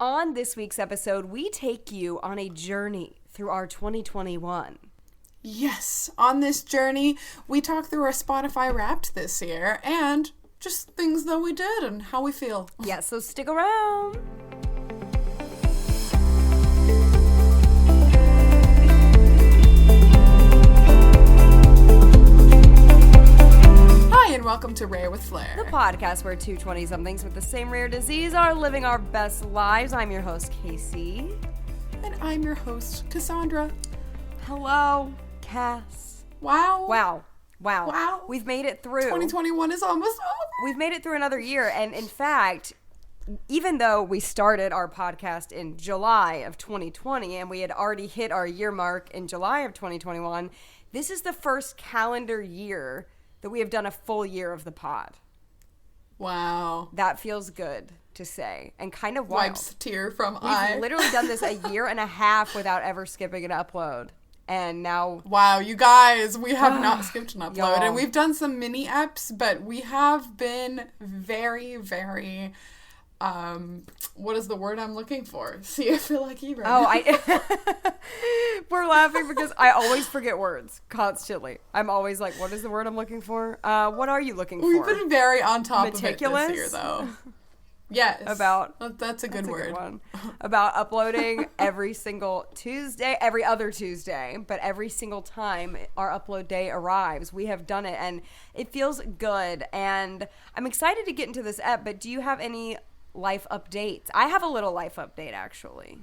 On this week's episode, we take you on a journey through our 2021. Yes, on this journey, we talk through our Spotify Wrapped this year and just things that we did and how we feel. Yeah, so stick around. Hi, and welcome to Rare with Flair, The podcast where two 20-somethings with the same rare disease are living our best lives. I'm your host, Casey. And I'm your host, Cassandra. Hello, Cass. Wow. Wow. We've made it through. 2021 is almost over. We've made it through another year. And in fact, even though we started our podcast in July of 2020 and we had already hit our year mark in July of 2021, this is the first calendar year that we have done a full year of the pod. Wow. That feels good to say and kind of wild. Wipes a tear from We've eye. literally done this a year and a half without ever skipping an upload. And now... Wow, you guys, we have not skipped an upload. Y'all. And we've done some mini eps, but we have been very, very... what is the word I'm looking for? See, I feel like you right now. We're laughing because I always forget words constantly. I'm always like, what is the word I'm looking for? What are you looking We've for? been very on top Meticulous? of it this year, though. Yes. That's a good word. One. About uploading every single Tuesday, every other Tuesday, but every single time our upload day arrives, we have done it, and it feels good. And I'm excited to get into this ep, but do you have any life updates? I have a little life update, actually.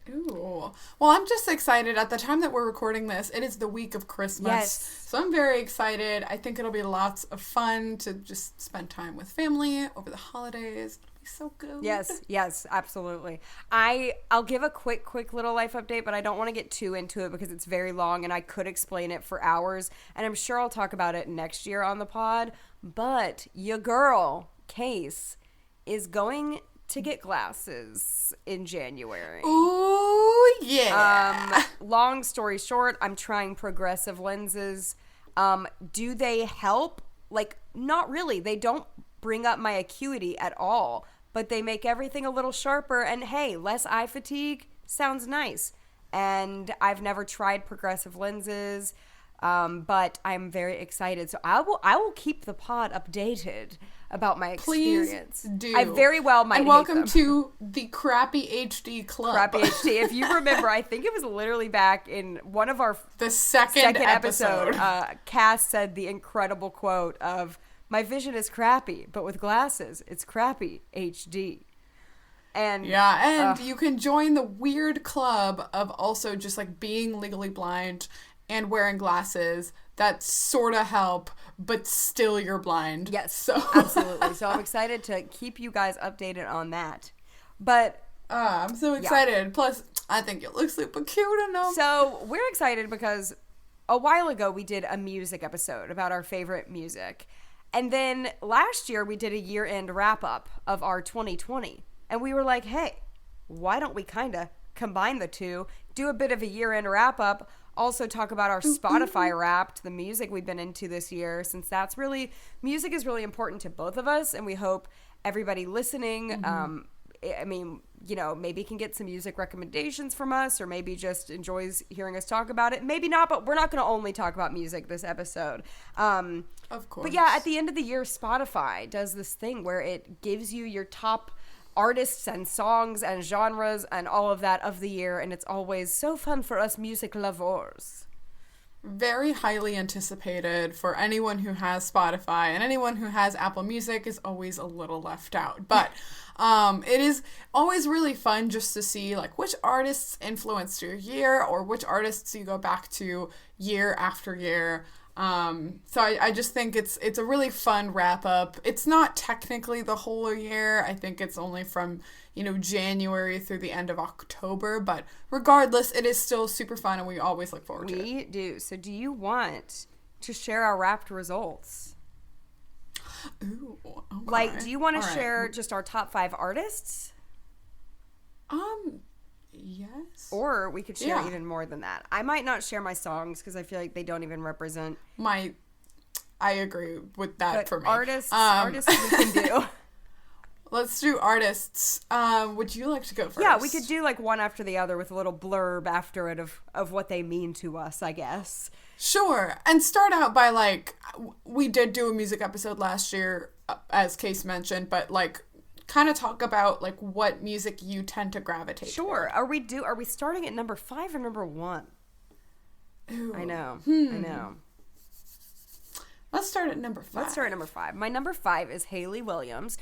Ooh. Well, I'm just excited. At the time that we're recording this, it is the week of Christmas. Yes. So I'm very excited. I think it'll be lots of fun to just spend time with family over the holidays. It'll be so good. Yes, absolutely. I'll give a quick little life update, but I don't want to get too into it because it's very long and I could explain it for hours. And I'm sure I'll talk about it next year on the pod. But your girl, Case, is going to get glasses in January. Ooh, yeah. Long story short, I'm trying progressive lenses. Do they help? Like, not really. They don't bring up my acuity at all, but they make everything a little sharper. And hey, less eye fatigue sounds nice. And I've never tried progressive lenses, but I'm very excited. So I will keep the pod updated about my experience. Please do. I very well might. And welcome to the Crappy HD Club. Crappy HD. If you remember, I think it was literally back in one of our the second episode. Cass said the incredible quote of, "My vision is crappy, but with glasses, it's crappy HD." And you can join the weird club of also just like being legally blind and wearing glasses that sort of help, but still you're blind. Yes, so absolutely. So I'm excited to keep you guys updated on that. But I'm so excited. Yeah. Plus, I think you look super cute enough. So we're excited because a while ago we did a music episode about our favorite music. And then last year we did a year-end wrap-up of our 2020. And we were like, hey, why don't we kind of combine the two, do a bit of a year-end wrap-up, also talk about our Spotify Wrapped, the music we've been into this year, since music is really important to both of us, and we hope everybody listening, maybe can get some music recommendations from us, or maybe just enjoys hearing us talk about it. Maybe not, but we're not going to only talk about music this episode. Of course. But yeah, at the end of the year, Spotify does this thing where it gives you your top artists and songs and genres and all of that of the year, and it's always so fun for us music lovers. Very highly anticipated for anyone who has Spotify, and anyone who has Apple Music is always a little left out. But it is always really fun just to see like which artists influenced your year or which artists you go back to year after year. So I just think it's a really fun wrap up. It's not technically the whole year. I think it's only from, January through the end of October, but regardless, it is still super fun and we always look forward to it. We do. So do you want to share our Wrapped results? Ooh, okay. Like, do you want to All share right. just our top 5 artists? Yes. Or we could share Yeah. even more than that. I might not share my songs because I feel like they don't even represent. I agree with that But for me. artists we can do. Let's do artists. Would you like to go first? Yeah, we could do like one after the other with a little blurb after it of what they mean to us, I guess. Sure. And start out by like, we did do a music episode last year, as Case mentioned, but like kind of talk about like what music you tend to gravitate Sure. toward. Are we starting at number 5 or number 1? Ooh. I know. I know. Let's start at number 5. Let's start at number 5. My number 5 is Hayley Williams.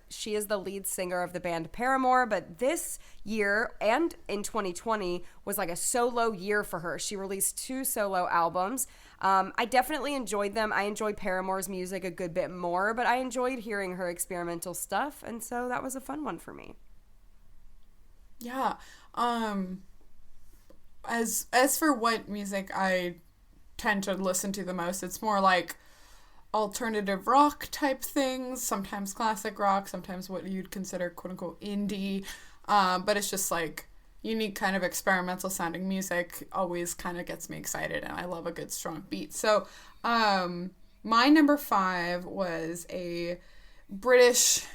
She is the lead singer of the band Paramore, but this year and in 2020 was like a solo year for her. She released 2 solo albums. I definitely enjoyed them. I enjoyed Paramore's music a good bit more, but I enjoyed hearing her experimental stuff, and so that was a fun one for me. Yeah. As for what music I tend to listen to the most, it's more like alternative rock type things, sometimes classic rock, sometimes what you'd consider quote unquote indie, but it's just like unique kind of experimental sounding music always kind of gets me excited, and I love a good strong beat. So my number 5 was a British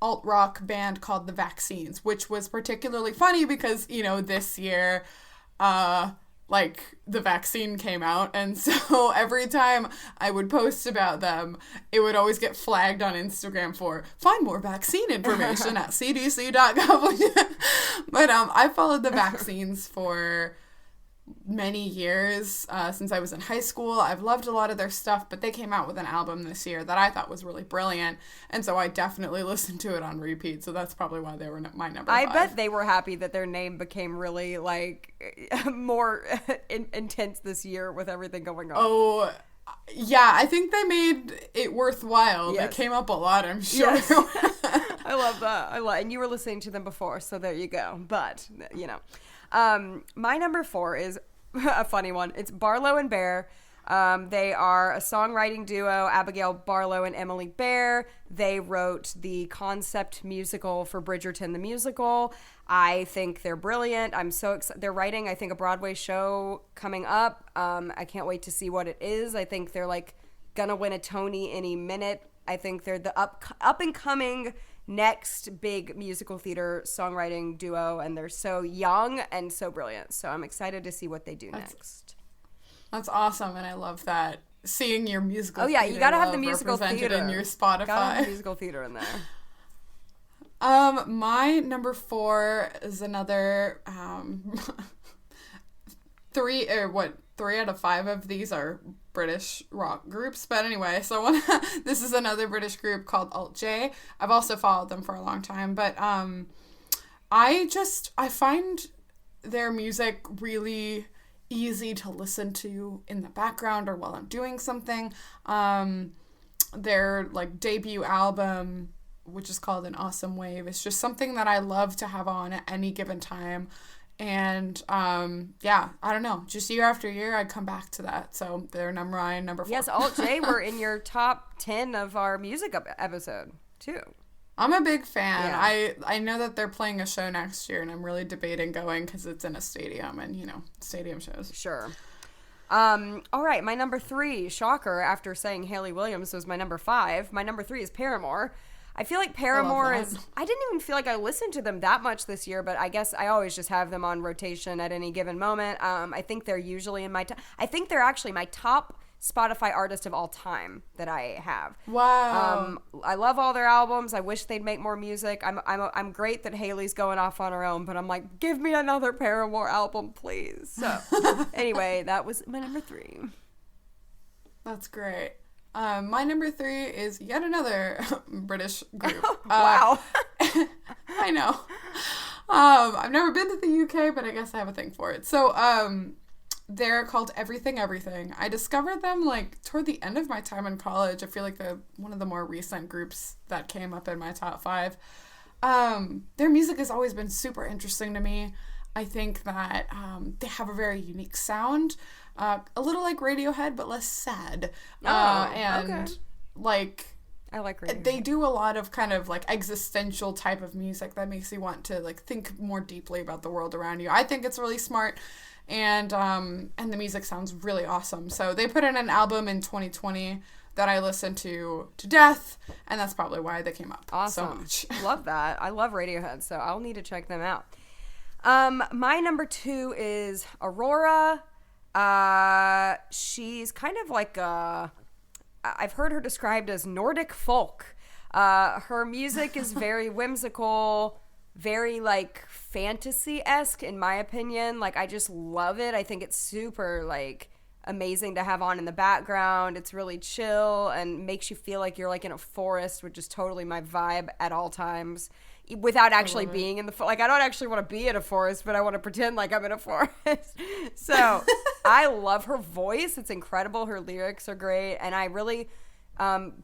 alt rock band called The Vaccines, which was particularly funny because, you know, this year like the vaccine came out, and so every time I would post about them, it would always get flagged on Instagram for find more vaccine information at cdc.gov. But I followed the Vaccines for many years, since I was in high school. I've loved a lot of their stuff, but they came out with an album this year that I thought was really brilliant, and so I definitely listened to it on repeat, so that's probably why they were my number 5. I bet they were happy that their name became really like more intense this year with everything going on. Oh, yeah, I think they made it worthwhile. Yes. They came up a lot, I'm sure. Yes. I love that. And you were listening to them before, so there you go. But, you know. My number 4 is a funny one. It's Barlow and Bear. They are a songwriting duo, Abigail Barlow and Emily Bear. They wrote the concept musical for Bridgerton the Musical. I think they're brilliant. I'm so excited. They're writing, I think, a Broadway show coming up. I can't wait to see what it is. I think they're like gonna win a Tony any minute. I think they're the up and coming next big musical theater songwriting duo, and they're so young and so brilliant. So I'm excited to see what they do next. That's awesome, and I love that. Seeing your musical you gotta have the love musical represented theater in your Spotify. Gotta have the musical theater in there. My number 4 is another 3 out of 5 of these are British rock groups, but anyway, so this is another British group called Alt J. I've also followed them for a long time, but I find their music really easy to listen to in the background or while I'm doing something. Their like debut album, which is called An Awesome Wave, is just something that I love to have on at any given time. And I don't know, just year after year I'd come back to that. So they're number 4. Yes, Alt J were in your top 10 of our music episode too. I'm a big fan. Yeah. I know that they're playing a show next year, and I'm really debating going because it's in a stadium, and you know, stadium shows. Sure. All right, my number 3, shocker, after saying Hayley Williams was my number 5. My number 3 is Paramore. I feel like Paramore I didn't even feel like I listened to them that much this year, but I guess I always just have them on rotation at any given moment. I think they're usually in my I think they're actually my top Spotify artist of all time that I have. Wow. I love all their albums. I wish they'd make more music. I'm great that Hayley's going off on her own, but I'm like, give me another Paramore album, please. So anyway, that was my number 3. That's great. My number 3 is yet another British group. Wow. I know. I've never been to the UK, but I guess I have a thing for it. So, they're called Everything Everything. I discovered them like toward the end of my time in college. I feel like they're one of the more recent groups that came up in my top 5. Their music has always been super interesting to me. I think that they have a very unique sound, a little like Radiohead, but less sad. Okay. Like, I like Radiohead. They do a lot of kind of like existential type of music that makes you want to like think more deeply about the world around you. I think it's really smart, and the music sounds really awesome. So they put in an album in 2020 that I listen to death, and that's probably why they came up so Awesome. much. Love that. I love Radiohead, so I'll need to check them out. My number 2 is Aurora. She's kind of like I've heard her described as Nordic folk. Her music is very whimsical, very like fantasy-esque in my opinion. Like I just love it. I think it's super like amazing to have on in the background. It's really chill and makes you feel like you're like in a forest, which is totally my vibe at all times. Without actually being in the like, I don't actually want to be in a forest, but I want to pretend like I'm in a forest. So I love her voice. It's incredible. Her lyrics are great, and I really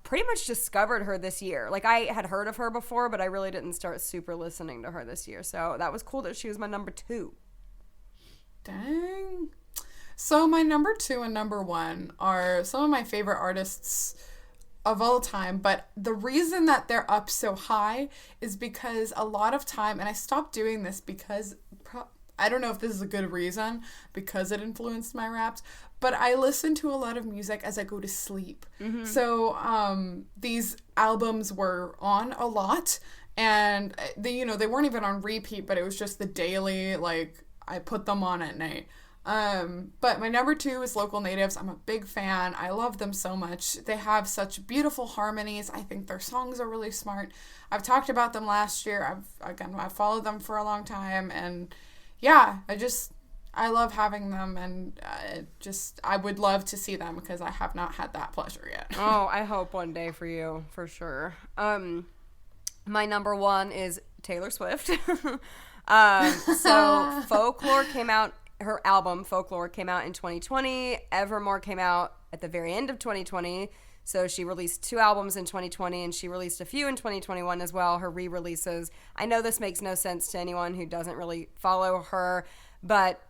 pretty much discovered her this year. Like I had heard of her before, but I really didn't start super listening to her this year. So that was cool that she was my number 2. Dang. So my number 2 and number 1 are some of my favorite artists of all time, but the reason that they're up so high is because a lot of time, and I stopped doing this because I don't know if this is a good reason, because it influenced my raps, but I listen to a lot of music as I go to sleep. Mm-hmm. So these albums were on a lot, and they weren't even on repeat, but it was just the daily, like I put them on at night. But my number 2 is Local Natives. I'm a big fan. I love them so much. They have such beautiful harmonies. I think their songs are really smart. I've talked about them last year. I've followed them for a long time, and yeah, I love having them, and I would love to see them because I have not had that pleasure yet. Oh, I hope one day for you, for sure. My number 1 is Taylor Swift. So Folklore came out. Her album, Folklore, came out in 2020. Evermore came out at the very end of 2020. So she released 2 albums in 2020, and she released a few in 2021 as well, her re-releases. I know this makes no sense to anyone who doesn't really follow her, but,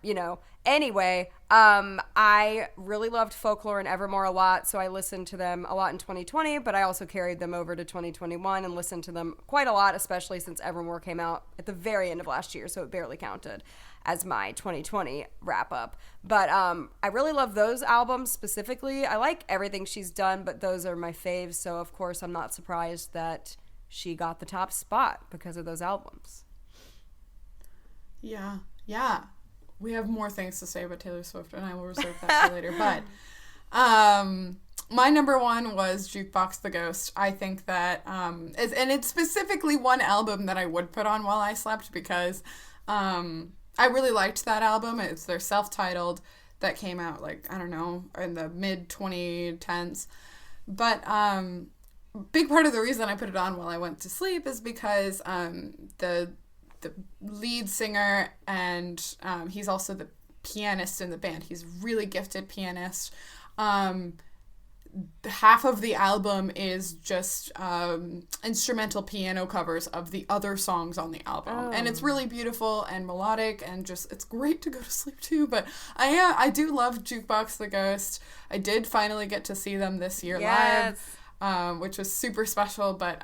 anyway, I really loved Folklore and Evermore a lot, so I listened to them a lot in 2020, but I also carried them over to 2021 and listened to them quite a lot, especially since Evermore came out at the very end of last year, so it barely counted as my 2020 wrap up. But I really love those albums specifically. I like everything she's done, but those are my faves, so of course I'm not surprised that she got the top spot because of those albums. Yeah. We have more things to say about Taylor Swift, and I will reserve that for later. But my number 1 was Jukebox the Ghost. I think that, and it's specifically one album that I would put on while I slept because I really liked that album. It's their self-titled that came out, like, I don't know, in the mid-2010s. But big part of the reason I put it on while I went to sleep is because the lead singer, and he's also the pianist in the band. He's a really gifted pianist. Half of the album is just instrumental piano covers of the other songs on the album. Oh. And it's really beautiful and melodic, and just, it's great to go to sleep to. But I do love Jukebox the Ghost. I did finally get to see them this year live, which was super special. But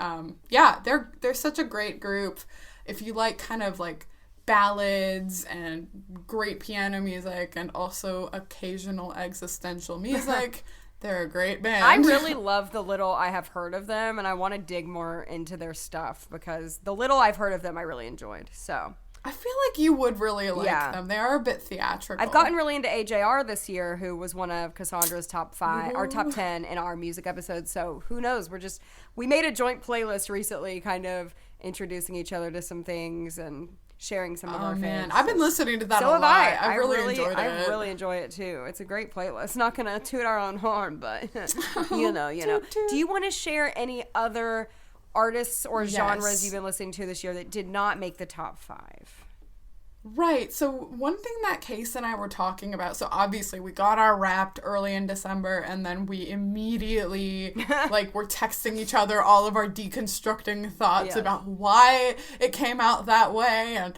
yeah, they're such a great group. If you like kind of like ballads and great piano music and also occasional existential music, they're a great band. I really love the little I have heard of them, and I want to dig more into their stuff because the little I've heard of them I really enjoyed. So I feel like you would really like them. They are a bit theatrical. I've gotten really into AJR this year, who was one of Cassandra's top 5 or top 10 in our music episode. So who knows? We made a joint playlist recently, kind of introducing each other to some things and sharing some of our faves. I've been listening to that a lot. I really enjoyed it. I really enjoy it too. It's a great playlist. Not gonna toot our own horn, but you know. Do you want to share any other artists or genres you've been listening to this year that did not make the top 5? Right. So one thing that Case and I were talking about, so obviously we got our Wrapped early in December, and then we immediately were texting each other all of our deconstructing thoughts about why it came out that way. And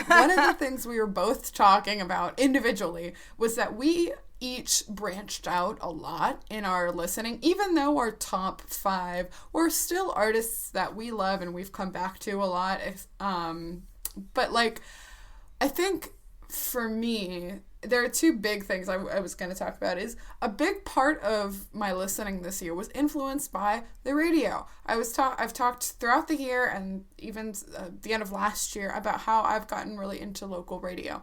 one of the things we were both talking about individually was that we each branched out a lot in our listening, even though our top 5 were still artists that we love and we've come back to a lot. But I think for me, there are two big things I was going to talk about. Is a big part of my listening this year was influenced by the radio. I've talked throughout the year and even the end of last year about how I've gotten really into local radio.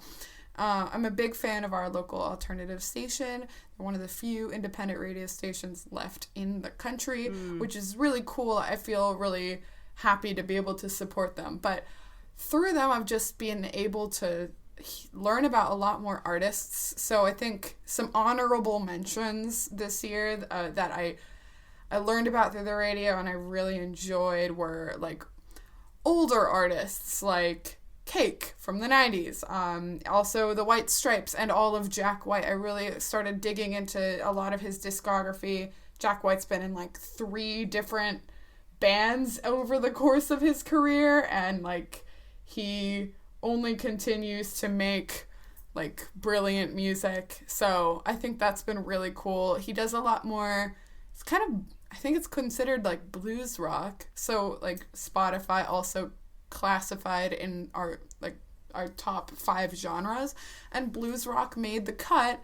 I'm a big fan of our local alternative station. They're one of the few independent radio stations left in the country, which is really cool. I feel really happy to be able to support them. But through them, I've just been able to learn about a lot more artists. So I think some honorable mentions this year that I learned about through the radio and I really enjoyed were like older artists like Cake from the 90s, also the White Stripes and all of Jack White. I really started digging into a lot of his discography. Jack White's been in like 3 different bands over the course of his career, and like he only continues to make like brilliant music. So I think that's been really cool. He does a lot more, it's kind of, I think it's considered like blues rock. So like Spotify also classified in our top 5 genres, and blues rock made the cut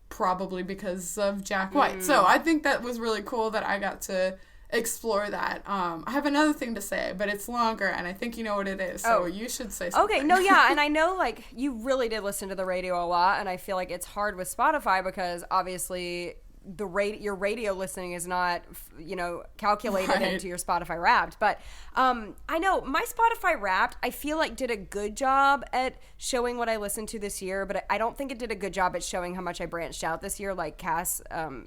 probably because of Jack White. So I think that was really cool that I got to explore that. I have another thing to say, but it's longer and I think you know what it is, so you should say something. Okay, no, yeah, and I know like you really did listen to the radio a lot, and I feel like it's hard with Spotify because obviously your radio listening is not, calculated into your Spotify Wrapped. But I know my Spotify Wrapped, I feel like did a good job at showing what I listened to this year, but I don't think it did a good job at showing how much I branched out this year, like Cass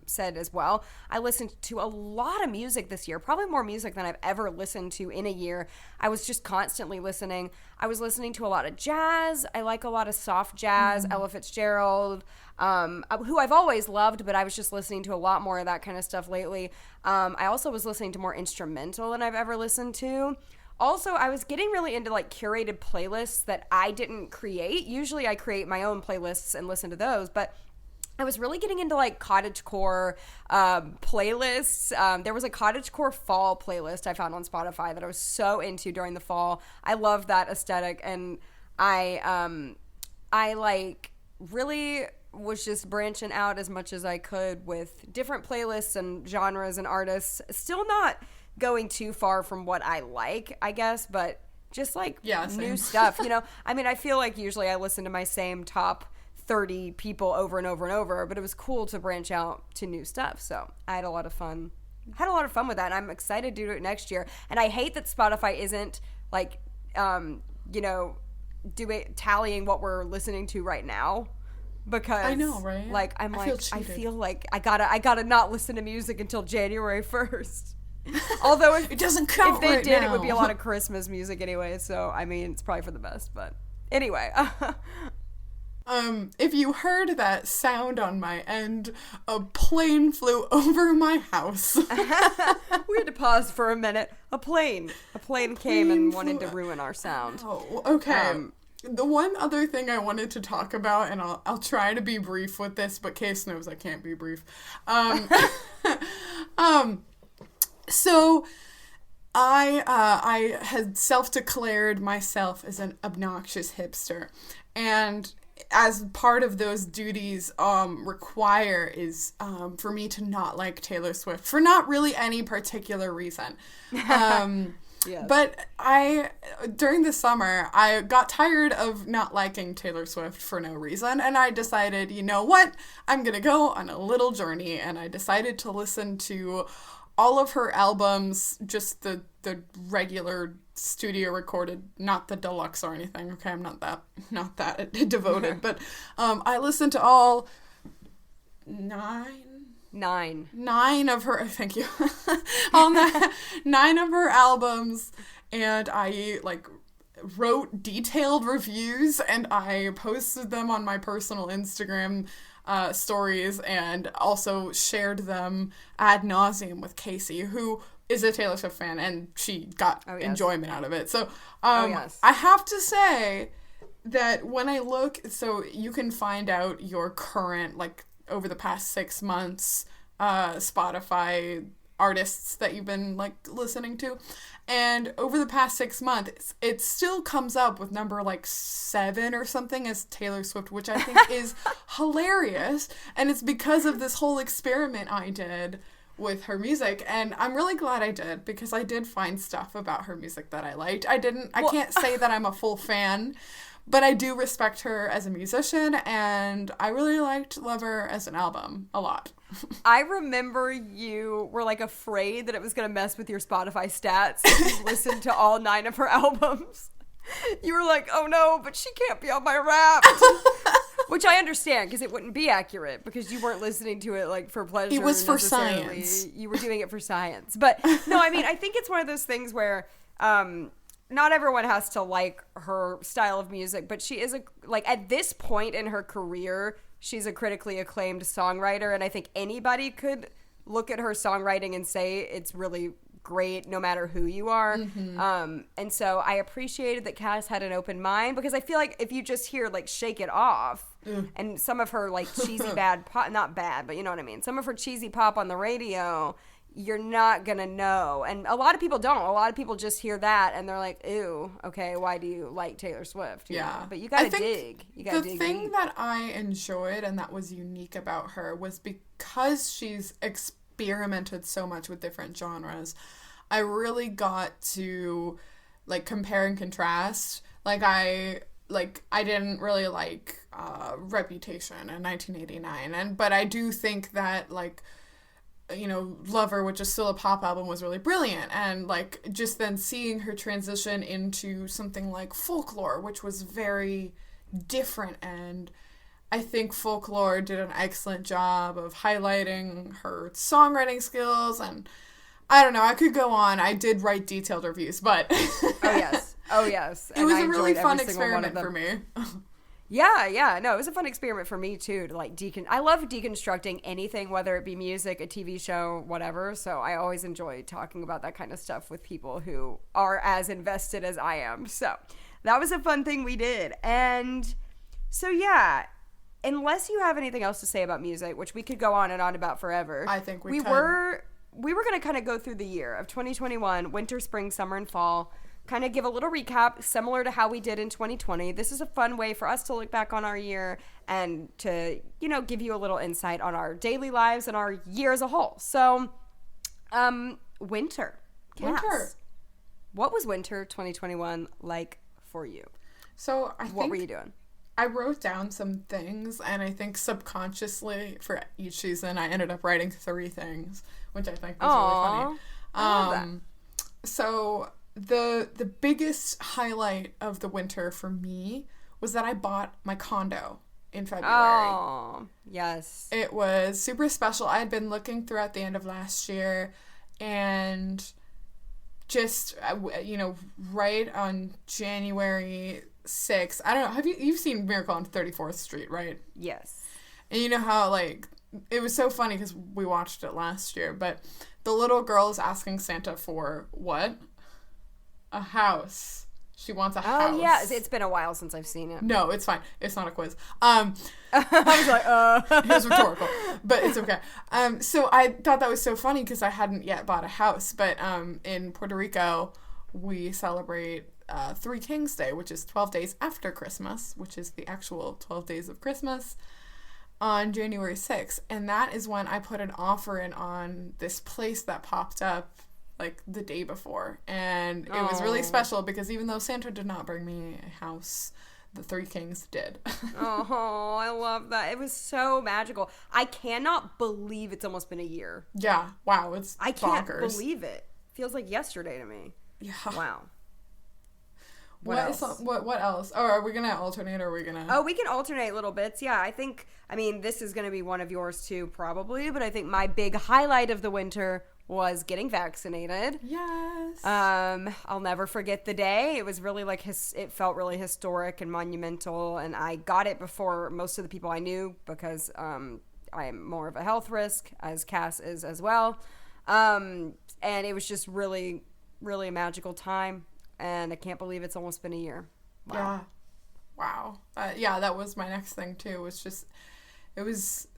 said as well. I listened to a lot of music this year, probably more music than I've ever listened to in a year. I was just constantly listening. I was listening to a lot of jazz. I like a lot of soft jazz, Ella Fitzgerald, who I've always loved, but I was just listening to a lot more of that kind of stuff lately. I also was listening to more instrumental than I've ever listened to. Also, I was getting really into like curated playlists that I didn't create. Usually I create my own playlists and listen to those, but I was really getting into like cottagecore playlists. There was a cottagecore fall playlist I found on Spotify that I was so into during the fall. I love that aesthetic, and I like really was just branching out as much as I could with different playlists and genres and artists. Still not going too far from what I like, I guess, but just like new stuff. I mean, I feel like usually I listen to my same top 30 people over and over and over, but it was cool to branch out to new stuff. So I had a lot of fun. With that, and I'm excited to do it next year. And I hate that Spotify isn't like, tallying what we're listening to right now. Because I know, right? Like I feel like I gotta not listen to music until January 1st. Although it doesn't count. If they right did, now. it would be a lot of Christmas music anyway. So I mean, it's probably for the best. But anyway, if you heard that sound on my end, a plane flew over my house. We had to pause for a minute. A plane came and wanted to ruin our sound. Oh, okay. The one other thing I wanted to talk about, and I'll try to be brief with this, but Case knows I can't be brief. So I had self-declared myself as an obnoxious hipster, and as part of those duties require is for me to not like Taylor Swift for not really any particular reason. Yes. But during the summer, I got tired of not liking Taylor Swift for no reason, and I decided, you know what, I'm gonna go on a little journey, and I decided to listen to all of her albums, just the regular studio recorded, not the deluxe or anything. Okay, I'm not that devoted, but I listened to all nine of her, thank you, all 9 of her albums, and I wrote detailed reviews, and I posted them on my personal Instagram stories, and also shared them ad nauseum with Casey, who is a Taylor Swift fan, and she got enjoyment out of it. So I have to say that when I look, so you can find out your current, over the past 6 months, Spotify artists that you've been listening to, And over the past 6 months, it still comes up with number like 7 or something as Taylor Swift, which I think is hilarious. And it's because of this whole experiment I did with her music. And I'm really glad I did, because I did find stuff about her music that I liked. I can't say that I'm a full fan, but I do respect her as a musician, and I really liked Lover as an album a lot. I remember you were like afraid that it was going to mess with your Spotify stats if you listened to all 9 of her albums. You were like, oh no, but she can't be on my Wrapped. Which I understand, because it wouldn't be accurate, because you weren't listening to it like for pleasure. It was for necessarily. science. You were doing it for science. But no, I mean, I think it's one of those things where not everyone has to like her style of music, but she is at this point in her career, she's a critically acclaimed songwriter, and I think anybody could look at her songwriting and say it's really great no matter who you are. Mm-hmm. And so I appreciated that Cass had an open mind, because I feel like if you just hear like Shake It Off and some of her like cheesy bad pop, not bad, but you know what I mean, some of her cheesy pop on the radio, you're not gonna know. And a lot of people don't. A lot of people just hear that and they're like, ew, okay, why do you like Taylor Swift? You know? But you gotta dig. You gotta dig. The thing that I enjoyed and that was unique about her was because she's experimented so much with different genres, I really got to like compare and contrast. I didn't really like Reputation in 1989, but I do think that Lover, which is still a pop album, was really brilliant. And just then seeing her transition into something like Folklore, which was very different, and I think Folklore did an excellent job of highlighting her songwriting skills. And I don't know, I could go on. I did write detailed reviews, but oh yes it was a really fun experiment for me. Yeah. No, it was a fun experiment for me too, to I love deconstructing anything, whether it be music, a TV show, whatever. So I always enjoy talking about that kind of stuff with people who are as invested as I am. So that was a fun thing we did. And so yeah, unless you have anything else to say about music, which we could go on and on about forever. I think we could. We were going to kind of go through the year of 2021, winter, spring, summer, and fall. Kind of give a little recap, similar to how we did in 2020. This is a fun way for us to look back on our year and to, give you a little insight on our daily lives and our year as a whole. So, winter. Cass, winter. What was winter 2021 like for you? So, what were you doing? I wrote down some things, and I think subconsciously for each season, I ended up writing 3 things, which I think was really funny. I love that. So the biggest highlight of the winter for me was that I bought my condo in February. Oh, yes. It was super special. I had been looking throughout the end of last year, and just, right on January 6th, I don't know, you've seen Miracle on 34th Street, right? Yes. And you know how, it was so funny because we watched it last year, but the little girl is asking Santa for what? A house. She wants a house. Oh, yeah. It's been a while since I've seen it. No, it's fine. It's not a quiz. I was like, It was rhetorical, but it's okay. So I thought that was so funny because I hadn't yet bought a house, but in Puerto Rico, we celebrate Three Kings Day, which is 12 days after Christmas, which is the actual 12 days of Christmas, on January 6th. And that is when I put an offer in on this place that popped up the day before. And it was really special because even though Santa did not bring me a house, the Three Kings did. Oh, I love that. It was so magical. I cannot believe it's almost been a year. Yeah. Wow. I can't bonkers. believe it. Feels like yesterday to me. Yeah. Wow. What else? Oh, are we gonna alternate, or are we gonna... Oh, we can alternate little bits. Yeah, this is gonna be one of yours too, probably, but I think my big highlight of the winter was getting vaccinated. Yes. I'll never forget the day. It was really it felt really historic and monumental, and I got it before most of the people I knew because I am more of a health risk, as Cass is as well. And it was just really, really a magical time. And I can't believe it's almost been a year. Wow. Yeah. Wow. That was my next thing too.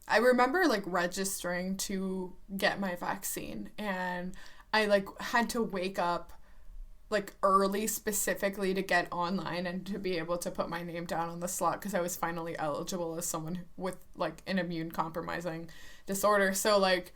I remember registering to get my vaccine, and I had to wake up like early specifically to get online and to be able to put my name down on the slot because I was finally eligible as someone with like an immune compromising disorder. So like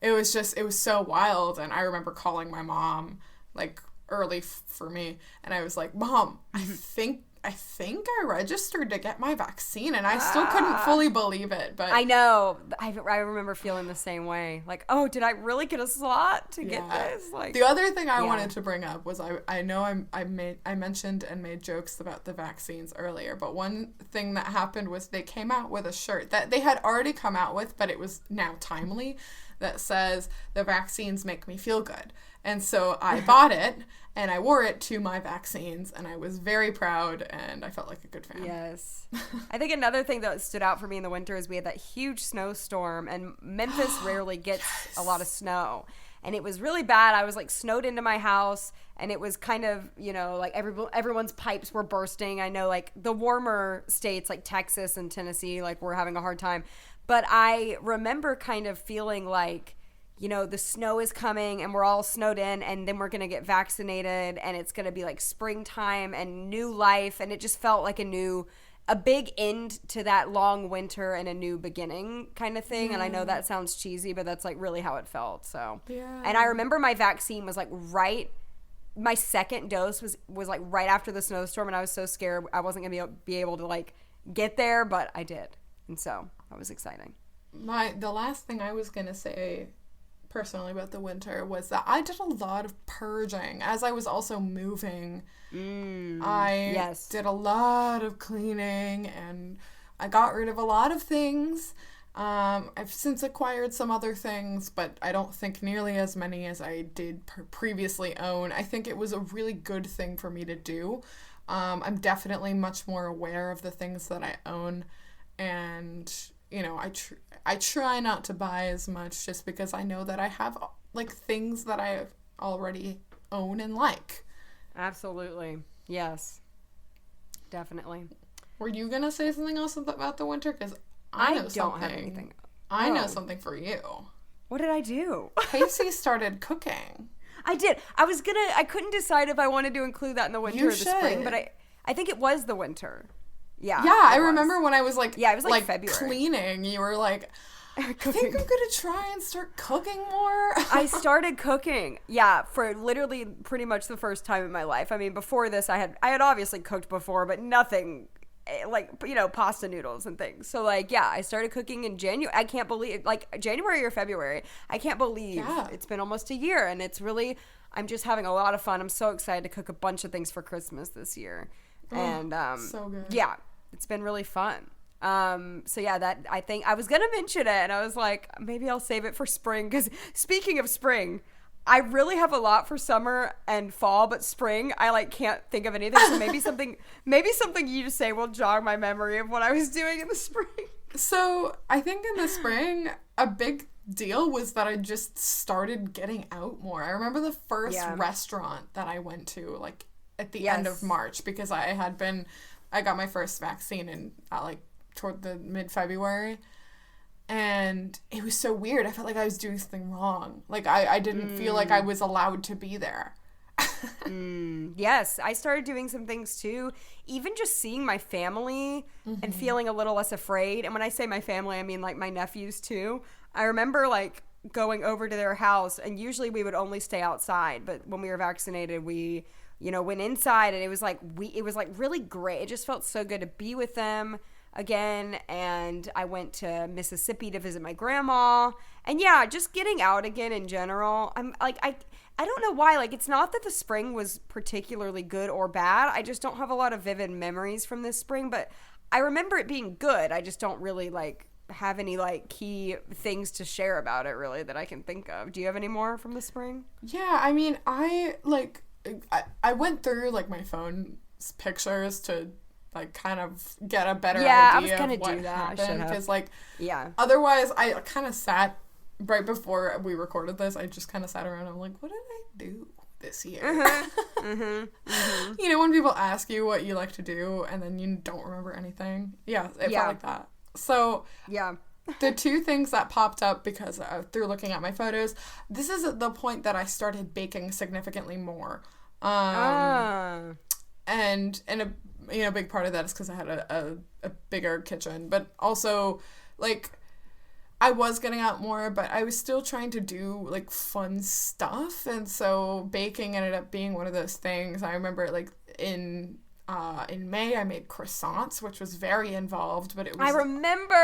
it was so wild. And I remember calling my mom like early for me, and I was like, Mom, I think I registered to get my vaccine, and I still couldn't fully believe it. But I know. I remember feeling the same way. Like, oh, did I really get a slot to get this? Like, the other thing I wanted to bring up was I know I mentioned and made jokes about the vaccines earlier, but one thing that happened was they came out with a shirt that they had already come out with, but it was now timely, that says the vaccines make me feel good. And so I bought it and I wore it to my vaccines, and I was very proud, and I felt like a good fan. Yes. I think another thing that stood out for me in the winter is we had that huge snowstorm, and Memphis rarely gets a lot of snow. And it was really bad. I was like snowed into my house, and it was kind of, you know, like everyone's pipes were bursting. I know like the warmer states like Texas and Tennessee, like were having a hard time. But I remember kind of feeling like, you know, the snow is coming and we're all snowed in, and then we're going to get vaccinated, and it's going to be like springtime and new life. And it just felt like a big end to that long winter and a new beginning kind of thing. And I know that sounds cheesy, but that's like really how it felt. So, and I remember my vaccine was like my second dose was like right after the snowstorm, and I was so scared I wasn't going to be able to like get there, but I did. And so that was exciting. The last thing I was going to say personally about the winter was that I did a lot of purging as I was also moving. I did a lot of cleaning, and I got rid of a lot of things. I've since acquired some other things, but I don't think nearly as many as I did previously own. I think it was a really good thing for me to do. I'm definitely much more aware of the things that I own, and you know, I try not to buy as much just because I know that I have like things that I already own and like. Absolutely. Yes. Definitely. Were you going to say something else about the winter? Because I know don't have anything. I know something for you. What did I do? Casey started cooking. I did. I couldn't decide if I wanted to include that in the winter or the spring, but I think it was the winter. Yeah. Yeah, I remember when I was like, it was like February. Cleaning, you were like, I think I'm going to try and start cooking more. I started cooking, for literally pretty much the first time in my life. I mean, before this, I had obviously cooked before, but nothing like, you know, pasta noodles and things. So like, I started cooking in January. I can't believe, like January or February. I can't believe it's been almost a year, and it's really, I'm just having a lot of fun. I'm so excited to cook a bunch of things for Christmas this year. And so good. Yeah, it's been really fun. That I think I was gonna mention it, and I was like, maybe I'll save it for spring, because speaking of spring, I really have a lot for summer and fall, but spring I like can't think of anything. So maybe something you just say will jog my memory of what I was doing in the spring. So I think in the spring a big deal was that I just started getting out more. I remember the first restaurant that I went to like at the end of March, because I got my first vaccine in like toward the mid-February, and it was so weird. I felt like I was doing something wrong. Like I didn't feel like I was allowed to be there. Yes, I started doing some things too, even just seeing my family and feeling a little less afraid. And when I say my family, I mean like my nephews too. I remember like going over to their house, and usually we would only stay outside, but when we were vaccinated, we, you know, went inside, and it was like really great. It just felt so good to be with them again. And I went to Mississippi to visit my grandma, and just getting out again in general. I'm like, I don't know why, like, it's not that the spring was particularly good or bad. I just don't have a lot of vivid memories from this spring, but I remember it being good. I just don't really like have any like key things to share about it really that I can think of. Do you have any more from the spring? Yeah, I mean, I went through like my phone's pictures to like kind of get a better idea of what happened, because like otherwise I kind of sat right before we recorded this. I just kind of sat around and I'm like, what did I do this year? You know, when people ask you what you like to do and then you don't remember anything. It felt like that. So the two things that popped up because through looking at my photos, this is at the point that I started baking significantly more. Ah. And a big part of that is because I had a bigger kitchen, but also like I was getting out more, but I was still trying to do like fun stuff, and so baking ended up being one of those things. I remember like in May I made croissants, which was very involved, but it was I remember.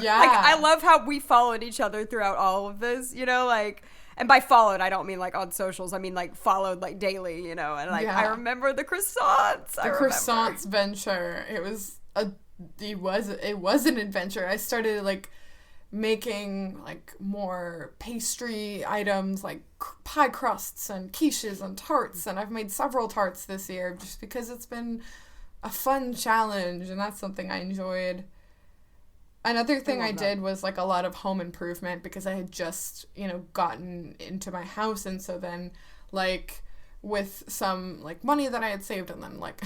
Yeah. Like, I love how we followed each other throughout all of this, like, and by followed, I don't mean like on socials. I mean like followed like daily, and like Yeah. I remember the croissants. The croissants venture. It was an adventure. I started like making like more pastry items like pie crusts and quiches and tarts, and I've made several tarts this year just because it's been a fun challenge, and that's something I enjoyed. Another thing I did was like a lot of home improvement because I had just, gotten into my house, and so then like with some like money that I had saved and then like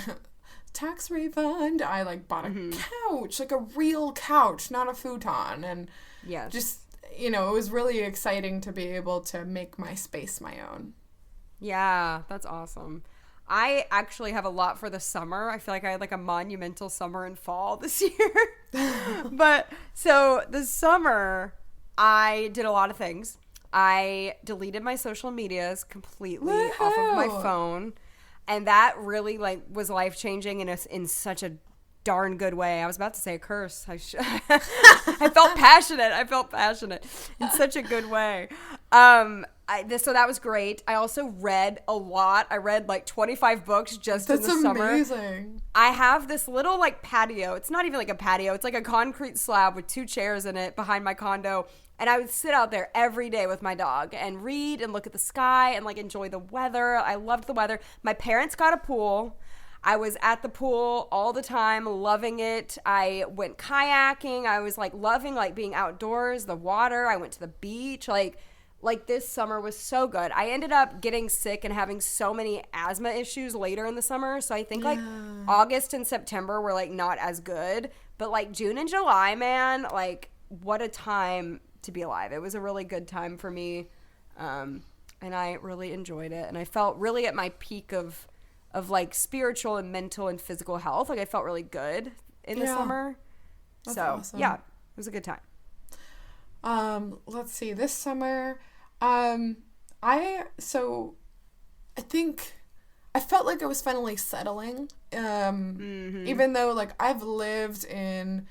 tax refund, I like bought a couch, like a real couch, not a futon, and yes. just, it was really exciting to be able to make my space my own. Yeah, that's awesome. I actually have a lot for the summer. I feel like I had like a monumental summer and fall this year. But so this summer, I did a lot of things. I deleted my social medias completely off of my phone. And that really like was life-changing in such a darn good way. I was about to say a curse. I felt passionate in such a good way. So that was great. I also read a lot. I read like 25 books just in the summer. That's amazing. I have this little like patio. It's not even like a patio. It's like a concrete slab with 2 chairs in it behind my condo. And I would sit out there every day with my dog and read and look at the sky and like enjoy the weather. I loved the weather. My parents got a pool. I was at the pool all the time, loving it. I went kayaking. I was like loving like being outdoors, the water. I went to the beach. Like this summer was so good. I ended up getting sick and having so many asthma issues later in the summer. So I think like August and September were like not as good. But like June and July, man, like what a time to be alive. It was a really good time for me. And I really enjoyed it. And I felt really at my peak of like spiritual and mental and physical health. Like I felt really good in the summer. That's so awesome. Yeah, it was a good time. Let's see, this summer, I think I felt like I was finally settling, even though like I've lived in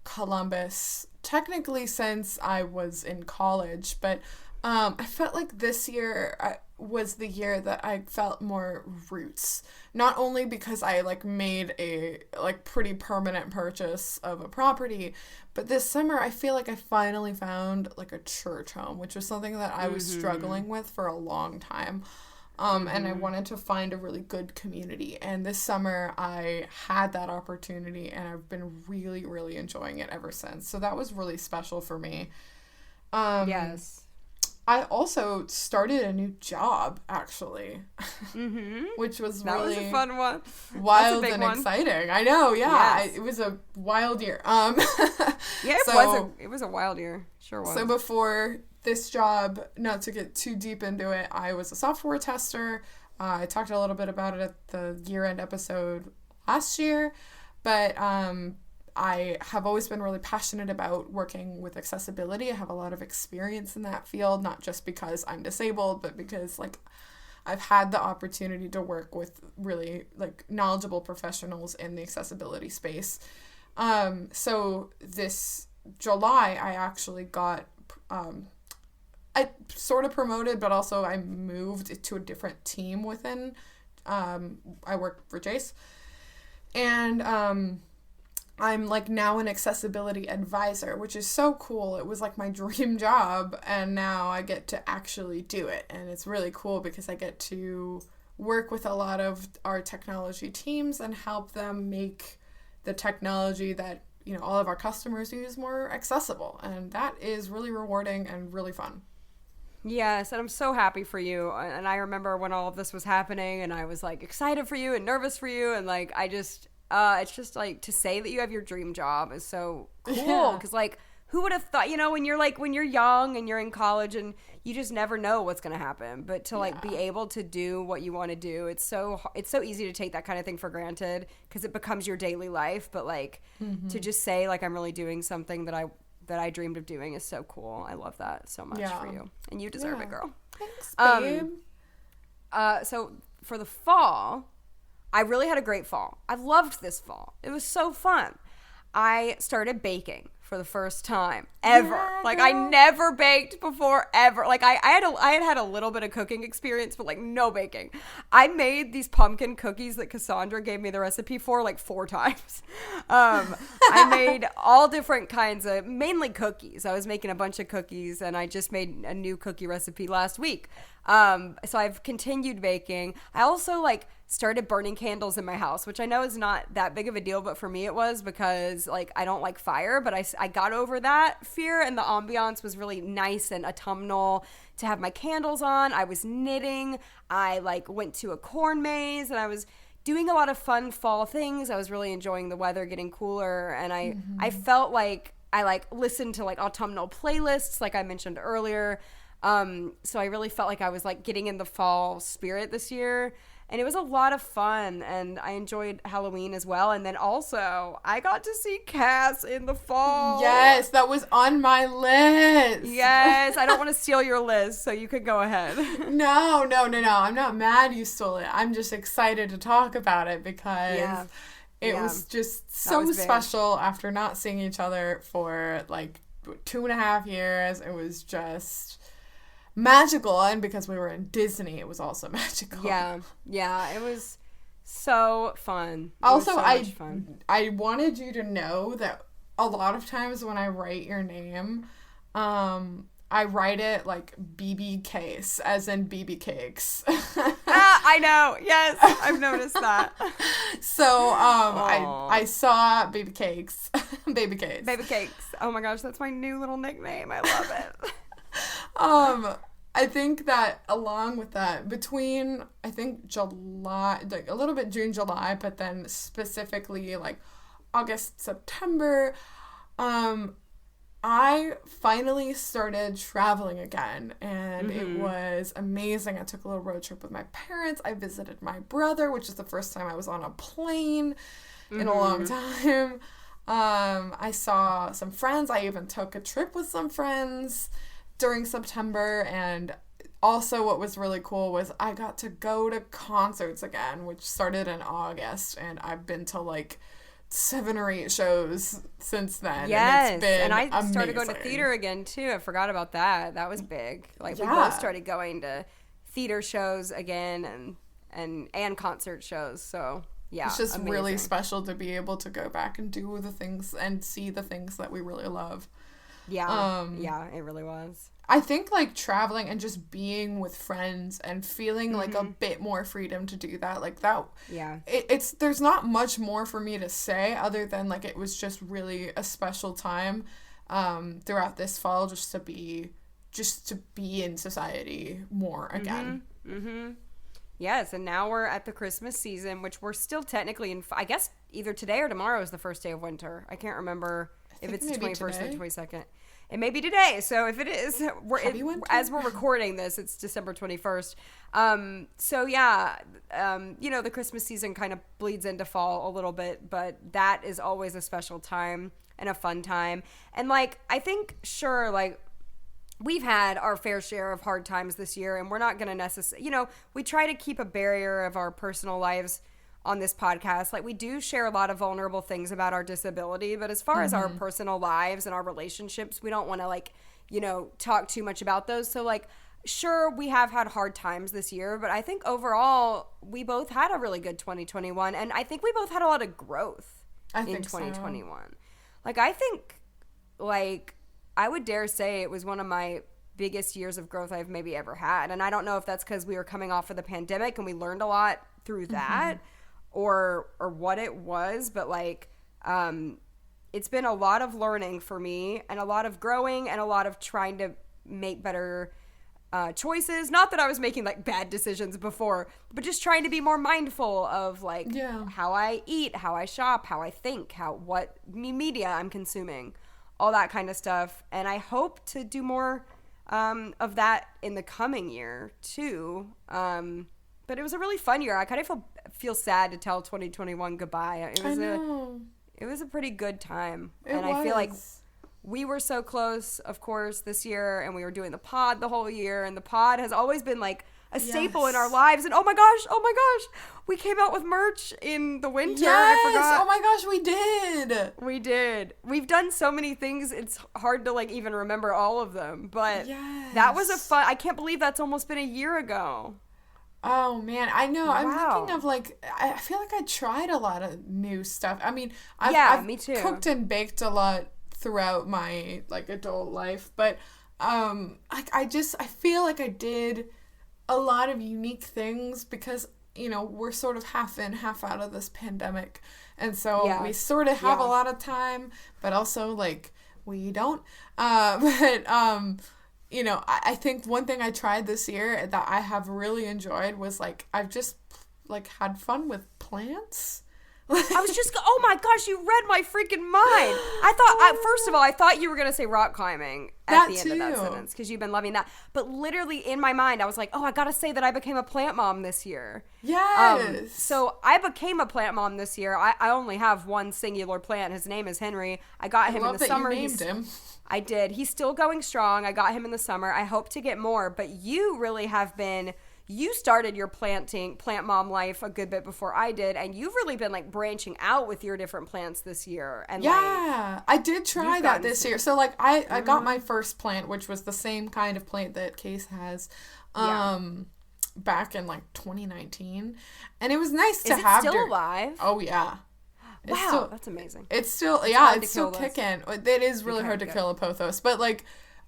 Columbus technically since I was in college, but I felt like this year was the year that I felt more roots. Not only because I like made a like pretty permanent purchase of a property, but this summer I feel like I finally found like a church home, which was something that I was struggling with for a long time. And I wanted to find a really good community. And this summer I had that opportunity, and I've been really, really enjoying it ever since. So that was really special for me. Yes. I also started a new job, actually, which was that really was a fun one. wild That's a big and one. exciting. I know, yeah, Yes. it was a wild year. Yeah, it was a wild year. Sure was. So before this job, not to get too deep into it, I was a software tester. I talked a little bit about it at the year-end episode last year, but I have always been really passionate about working with accessibility. I have a lot of experience in that field, not just because I'm disabled, but because like I've had the opportunity to work with really like knowledgeable professionals in the accessibility space. So this July, I actually got, I sort of promoted, but also I moved to a different team within, I work for Jace, and, I'm like now an accessibility advisor, which is so cool. It was like my dream job, and now I get to actually do it. And it's really cool because I get to work with a lot of our technology teams and help them make the technology that, all of our customers use more accessible. And that is really rewarding and really fun. Yes, and I'm so happy for you. And I remember when all of this was happening, and I was like excited for you and nervous for you, and like it's just like to say that you have your dream job is so cool, because like who would have thought, you know, when you're young and you're in college and you just never know what's going to happen, but to like be able to do what you want to do, it's so easy to take that kind of thing for granted because it becomes your daily life. But like to just say like I'm really doing something that I dreamed of doing is so cool. I love that so much for you, and you deserve it, girl. Thanks, babe. So for the fall, I really had a great fall. I loved this fall. It was so fun. I started baking for the first time ever. Yeah, like girl. I never baked before ever. Like I had a little bit of cooking experience, but like no baking. I made these pumpkin cookies that Cassandra gave me the recipe for like 4 times. I made all different kinds of, mainly cookies. I was making a bunch of cookies, and I just made a new cookie recipe last week. So I've continued baking. I also like started burning candles in my house, which I know is not that big of a deal, but for me it was, because like I don't like fire, but I got over that fear, and the ambiance was really nice and autumnal to have my candles on. I was knitting. I like went to a corn maze, and I was doing a lot of fun fall things. I was really enjoying the weather getting cooler, and I felt like I like listened to like autumnal playlists like I mentioned earlier. So I really felt like I was like getting in the fall spirit this year, and it was a lot of fun, and I enjoyed Halloween as well. And then also I got to see Cass in the fall. Yes, that was on my list. Yes, I don't want to steal your list, so you could go ahead. No. I'm not mad you stole it. I'm just excited to talk about it because it was just so special after not seeing each other for like 2.5 years. It was just magical, and because we were in Disney, it was also magical. Yeah, it was so fun. Also, much fun. I wanted you to know that a lot of times when I write your name, I write it like BB Case, as in BB Cakes. I know. Yes, I've noticed that. So, I saw Baby Cakes. Baby Cakes. Baby Cakes. Oh my gosh, that's my new little nickname. I love it. I think that along with that, between, I think July, like a little bit June, July, but then specifically like August, September, I finally started traveling again, and it was amazing. I took a little road trip with my parents. I visited my brother, which is the first time I was on a plane in a long time. I saw some friends. I even took a trip with some friends during September, and also what was really cool was I got to go to concerts again, which started in August, and I've been to like 7 or 8 shows since then. Yes, and it's been I started amazing. going to theater again too. I forgot about that. That was big. Like we Yeah. both started going to theater shows again and concert shows. So yeah, It's just amazing. really special to be able to go back and do the things and see the things that we really love. Yeah, it really was. I think like traveling and just being with friends and feeling like a bit more freedom to do that, like that. Yeah. It's there's not much more for me to say other than like it was just really a special time throughout this fall just to be in society more again. Yes, and now we're at the Christmas season, which we're still technically in. I guess either today or tomorrow is the first day of winter. I can't remember if it's the 21st or the 22nd. It may be today. So if it is, as we're recording this, it's December 21st. So yeah, the Christmas season kind of bleeds into fall a little bit, but that is always a special time and a fun time. And like, I think, sure, like, we've had our fair share of hard times this year, and we're not going to necessarily, we try to keep a barrier of our personal lives on this podcast. Like, we do share a lot of vulnerable things about our disability, but as far as our personal lives and our relationships, we don't want to talk too much about those. So like, sure, we have had hard times this year, but I think overall we both had a really good 2021, and I think we both had a lot of growth in 2021. So. Like, I think, like, I would dare say it was one of my biggest years of growth I've maybe ever had. And I don't know if that's because we were coming off of the pandemic and we learned a lot through that or what it was. But like, it's been a lot of learning for me and a lot of growing and a lot of trying to make better choices. Not that I was making like bad decisions before, but just trying to be more mindful of like how I eat, how I shop, how I think, what media I'm consuming. all that kind of stuff. And I hope to do more of that in the coming year too. But it was a really fun year. I kind of feel sad to tell 2021 goodbye. It was a pretty good time. I feel like we were so close, of course, this year, and we were doing the pod the whole year, and the pod has always been like a staple in our lives. And oh my gosh, we came out with merch in the winter. Yes, I forgot. oh my gosh, we did. We did. We've done so many things. It's hard to like even remember all of them. But that was I can't believe that's almost been a year ago. Oh man, I know. Wow. I'm thinking of like, I feel like I tried a lot of new stuff. I mean, me too. Cooked and baked a lot throughout my like adult life, but I feel like I did a lot of unique things because, you know, we're sort of half in, half out of this pandemic, and so we sort of have a lot of time, but also like we don't. You know, I think one thing I tried this year that I have really enjoyed was like I've just like had fun with plants. I was just, oh my gosh, you read my freaking mind. First of all, I thought you were going to say rock climbing at the end of that sentence because you've been loving that. But literally in my mind, I was like, oh, I got to say that I became a plant mom this year. Yes. So I became a plant mom this year. I only have one singular plant. His name is Henry. I got him in the summer. You named him. I did. He's still going strong. I got him in the summer. I hope to get more. But you really have been... You started your plant mom life a good bit before I did, and you've really been like branching out with your different plants this year. And I did try that this year. So like I got my first plant, which was the same kind of plant that Case has, back in like 2019, and it was nice to have. Is it still alive? Oh yeah. Wow, that's amazing. It's still it's still kicking. It is really hard to kill a pothos, but like.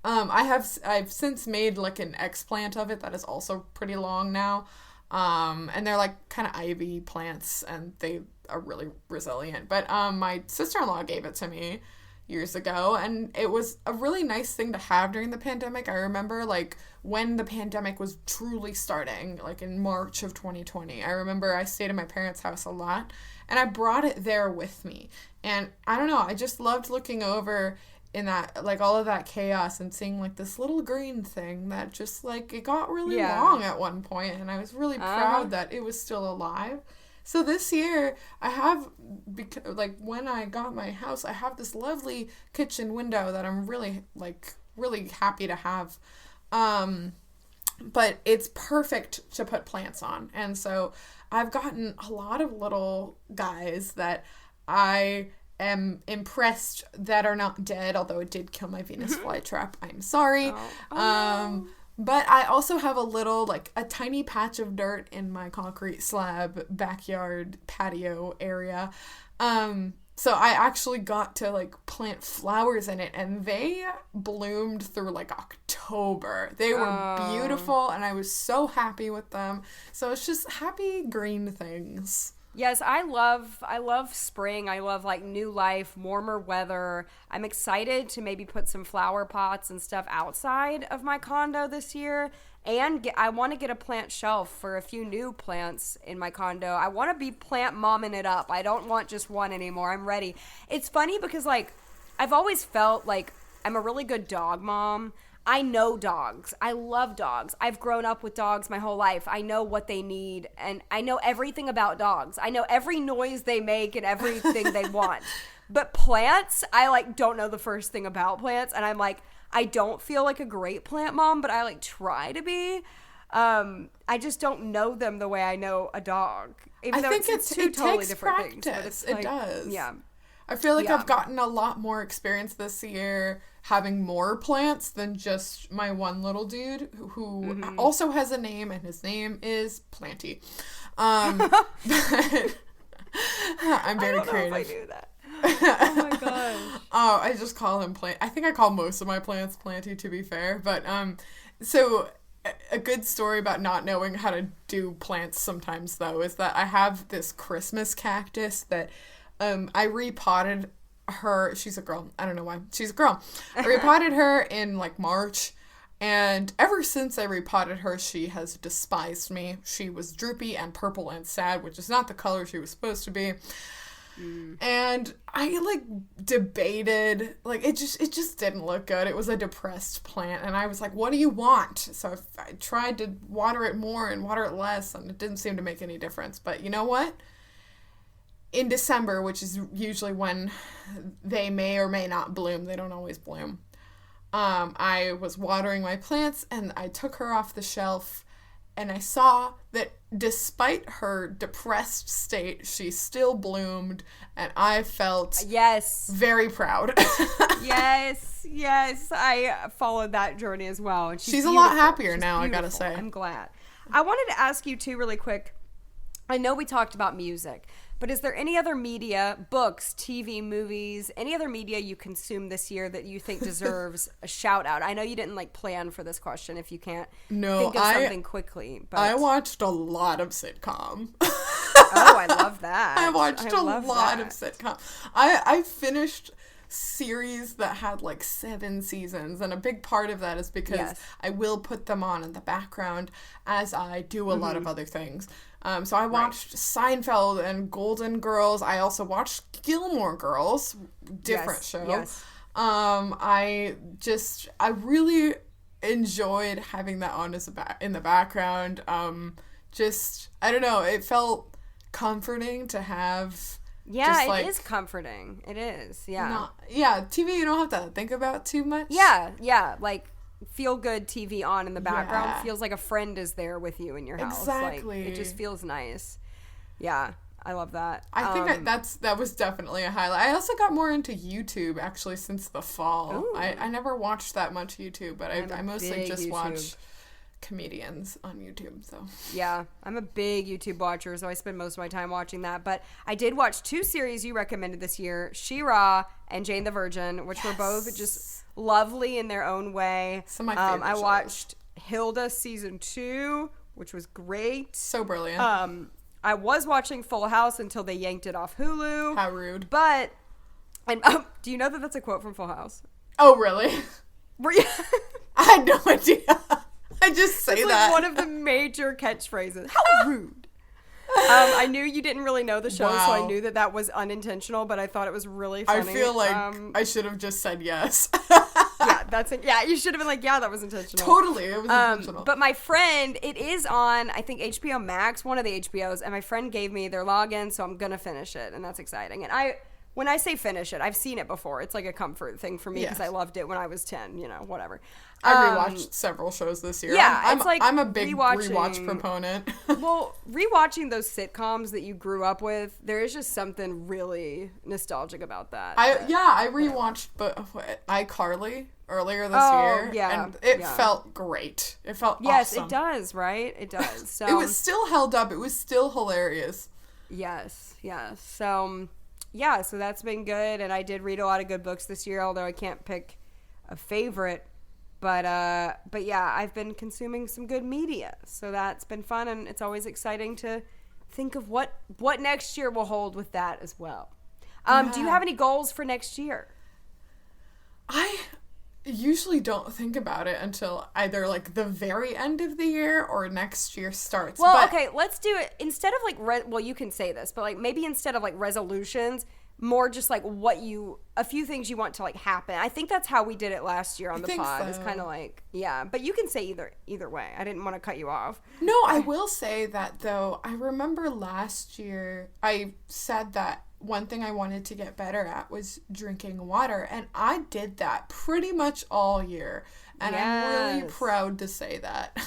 I've since made like an eggplant of it that is also pretty long now, and they're like kind of ivy plants and they are really resilient. But my sister-in-law gave it to me years ago, and it was a really nice thing to have during the pandemic. I remember like when the pandemic was truly starting, like in March of 2020. I remember I stayed at my parents' house a lot, and I brought it there with me. And I don't know, I just loved looking over in that, like, all of that chaos and seeing, like, this little green thing that just, like, it got really long at one point, and I was really proud that it was still alive. So this year, I have, like, when I got my house, I have this lovely kitchen window that I'm really, like, really happy to have. But it's perfect to put plants on. And so I've gotten a lot of little guys that I am impressed that are not dead, although it did kill my Venus flytrap. I'm sorry. But I also have a little, like, a tiny patch of dirt in my concrete slab backyard patio area. So I actually got to, like, plant flowers in it, and they bloomed through, like, October. They were beautiful, and I was so happy with them. So it's just happy green things. Yes, I love spring. I love like new life, warmer weather. I'm excited to maybe put some flower pots and stuff outside of my condo this year. And I want to get a plant shelf for a few new plants in my condo. I want to be plant momming it up. I don't want just one anymore. I'm ready. It's funny because like I've always felt like I'm a really good dog mom. I know dogs. I love dogs. I've grown up with dogs my whole life. I know what they need, and I know everything about dogs. I know every noise they make and everything they want. But plants, I like don't know the first thing about plants, and I'm like, I don't feel like a great plant mom, but I like try to be. I just don't know them the way I know a dog. Even though it's two totally different practice. Things. But it's it like, does. Yeah. I feel like I've gotten a lot more experience this year having more plants than just my one little dude who also has a name, and his name is Planty. But I'm very creative. I don't know if I knew that. Oh my gosh. Oh, I just call him Plant. I think I call most of my plants Planty, to be fair. But so a good story about not knowing how to do plants sometimes, though, is that I have this Christmas cactus that I repotted her. She's a girl. I don't know why. She's a girl. I repotted her in like March, and ever since I repotted her, she has despised me. She was droopy and purple and sad, which is not the color she was supposed to be. And I like debated, like it just didn't look good. It was a depressed plant, and I was like, what do you want? So I tried to water it more and water it less, and it didn't seem to make any difference. But you know what? In December, which is usually when they may or may not bloom, they don't always bloom. I was watering my plants, and I took her off the shelf, and I saw that despite her depressed state, she still bloomed, and I felt very proud. Yes, I followed that journey as well. And she's a lot happier now, I gotta say. I'm glad. I wanted to ask you too, really quick. I know we talked about music, but is there any other media, books, TV, movies, any other media you consumed this year that you think deserves a shout out? I know you didn't like plan for this question if you can't think of something quickly. But I watched a lot of sitcom. Oh, I love that. I watched a lot of sitcom. I finished series that had like 7 seasons, and a big part of that is because I will put them on in the background as I do a lot of other things. So I watched Seinfeld and Golden Girls. I also watched Gilmore Girls, different show. Yes. I really enjoyed having that on as in the background. I don't know, it felt comforting to have. Yeah, it is comforting. It is. Yeah. TV you don't have to think about too much. Yeah, like feel good TV on in the background feels like a friend is there with you in your house. Exactly. Like, it just feels nice. Yeah, I love that. I think that was definitely a highlight. I also got more into YouTube actually since the fall. I never watched that much YouTube, but I mostly just watch comedians on YouTube. So yeah, I'm a big YouTube watcher, so I spend most of my time watching that. But I did watch 2 series you recommended this year, She-Ra and Jane the Virgin, which were both just lovely in their own way. Some of my favorite shows. I watched Hilda season 2, which was great. So brilliant. I was watching Full House until they yanked it off Hulu. How rude. But do you know that that's a quote from Full House? Oh, really? Were you? I had no idea. I just say it's that. Like one of the major catchphrases. How rude. I knew you didn't really know the show, so I knew that was unintentional, but I thought it was really funny. I feel like I should have just said yes. You should have been like, yeah, that was intentional. Totally, it was intentional. But my friend, it is on, I think, HBO Max, one of the HBOs, and my friend gave me their login, so I'm going to finish it, and that's exciting. And when I say finish it, I've seen it before. It's like a comfort thing for me because I loved it when I was 10, whatever. I rewatched several shows this year. Yeah, I'm a big rewatch proponent. Well, rewatching those sitcoms that you grew up with, there is just something really nostalgic about that. I rewatched iCarly earlier this year. Yeah, and it felt great. It felt awesome. Yes, it does, right? It does. So it was still held up. It was still hilarious. Yes. So so that's been good, and I did read a lot of good books this year, although I can't pick a favorite. But yeah, I've been consuming some good media, so that's been fun, and it's always exciting to think of what next year will hold with that as well. Do you have any goals for next year? I usually don't think about it until either like the very end of the year or next year starts. Well, okay, let's do it instead of like you can say this, but like maybe instead of like resolutions, more just like a few things you want to like happen. I think that's how we did it last year on the pod. So. It's kind of like, but you can say either way. I didn't want to cut you off. No, I will say that though. I remember last year I said that one thing I wanted to get better at was drinking water, and I did that pretty much all year, and I'm really proud to say that.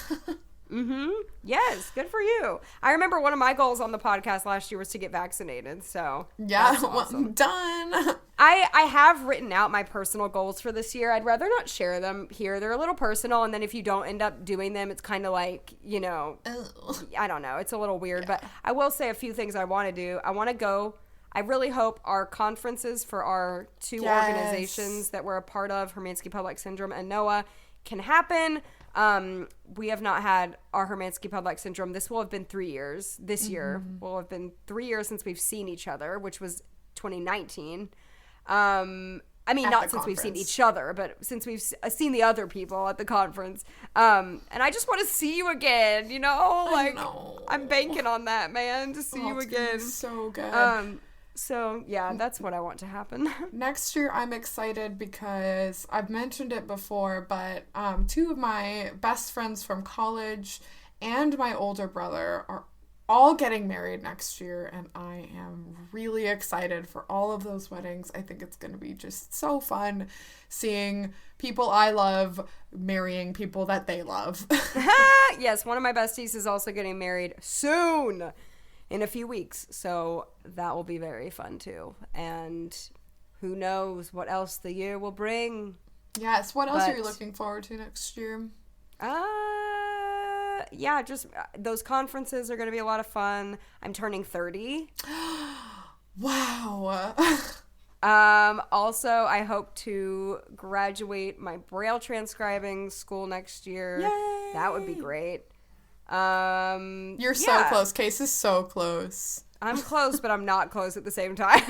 Yes, good for you. I remember one of my goals on the podcast last year was to get vaccinated, so that's awesome. Done. I have written out my personal goals for this year. I'd rather not share them here. They're a little personal, and then if you don't end up doing them, it's kind of like, I don't know. It's a little weird, but I will say a few things I want to do. I want to go. I really hope our conferences for our 2 organizations that we're a part of, Hermansky Pudlak Syndrome and NOAA, can happen. We have not had our Hermansky Pudlak Syndrome. This will have been 3 years. This year will have been 3 years since we've seen each other, which was 2019. I mean, not since we've seen each other, but since we've seen the other people at the conference. And I just want to see you again, I'm banking on that, man, to see you again. So good. So, yeah, that's what I want to happen. Next year, I'm excited because I've mentioned it before, but two of my best friends from college and my older brother are all getting married next year, and I am really excited for all of those weddings. I think it's going to be just so fun seeing people I love marrying people that they love. Yes, one of my besties is also getting married soon, in a few weeks, so that will be very fun too. And who knows what else the year will bring. Yes, what else are you looking forward to next year? Yeah, just those conferences are going to be a lot of fun. I'm turning 30. Wow. Also, I hope to graduate my Braille transcribing school next year. Yay! That would be great. You're so close. Case is so close. I'm close, but I'm not close at the same time.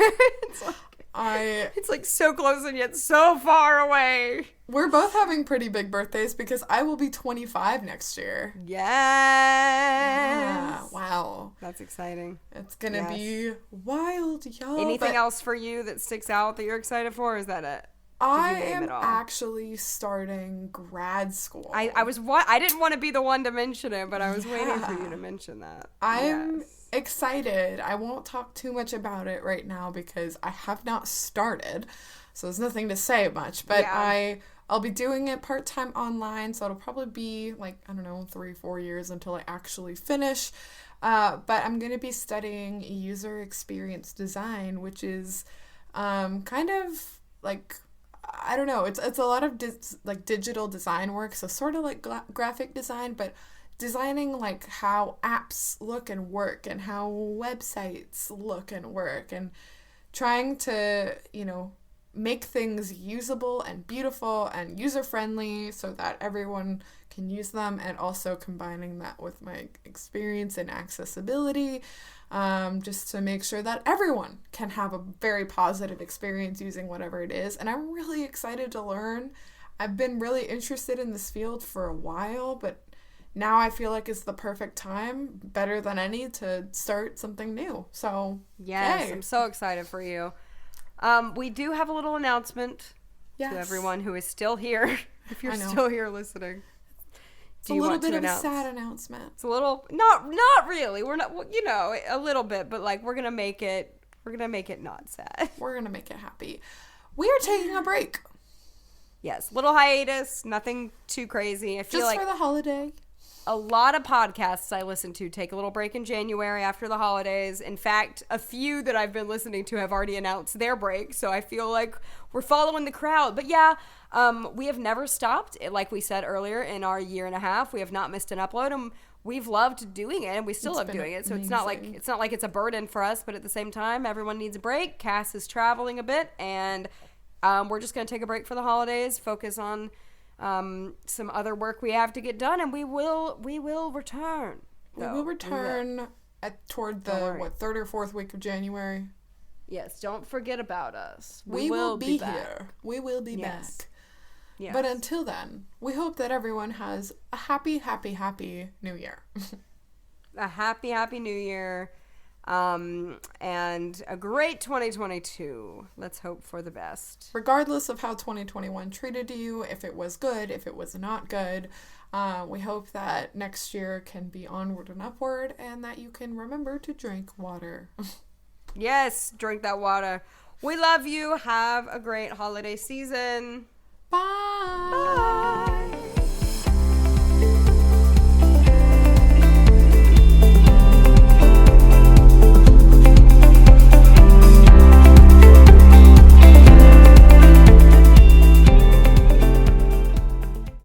It's like so close and yet so far away. We're both having pretty big birthdays because I will be 25 next year. Yes. Yeah, wow. That's exciting. It's going to be wild, y'all. Anything else for you that sticks out that you're excited for, or is that it? I am actually starting grad school. I didn't want to be the one to mention it, but I was waiting for you to mention that. I'm excited. I won't talk too much about it right now because I have not started, so there's nothing to say much, but I'll be doing it part-time online, so it'll probably be like, I don't know, 3-4 years until I actually finish, but I'm going to be studying user experience design, which is kind of like, I don't know, it's a lot of digital design work, so sort of like graphic design, but designing like how apps look and work and how websites look and work, and trying to, make things usable and beautiful and user-friendly so that everyone can use them, and also combining that with my experience in accessibility, just to make sure that everyone can have a very positive experience using whatever it is. And I'm really excited to learn. I've been really interested in this field for a while, but now I feel like it's the perfect time, better than any, to start something new. So, yes, yay. I'm so excited for you. We do have a little announcement to everyone who is still here. If you're still here listening, it's a little bit of a sad announcement. It's a little, not really. We're not, a little bit, but like we're gonna make it not sad. We're gonna make it happy. We are taking a break. Yes, little hiatus, nothing too crazy. I feel just for the holiday. A lot of podcasts I listen to take a little break in January after the holidays. In fact, a few that I've been listening to have already announced their break, so I feel like we're following the crowd. But yeah, we have never stopped. Like we said earlier, in our year and a half, we have not missed an upload, and we've loved doing it, and we still love doing it. So it's not like it's a burden for us, but at the same time, everyone needs a break. Cass is traveling a bit, and we're just going to take a break for the holidays, focus on some other work we have to get done, and we will return. We will return toward the third or fourth week of January. Yes, don't forget about us. We will be here. We will be back. Yes. But until then, we hope that everyone has a happy, happy, happy New Year. A happy, happy New Year. And a great 2022. Let's hope for the best. Regardless of how 2021 treated you, if it was good, if it was not good, we hope that next year can be onward and upward, and that you can remember to drink water. Yes, drink that water. We love you. Have a great holiday season. Bye. Bye.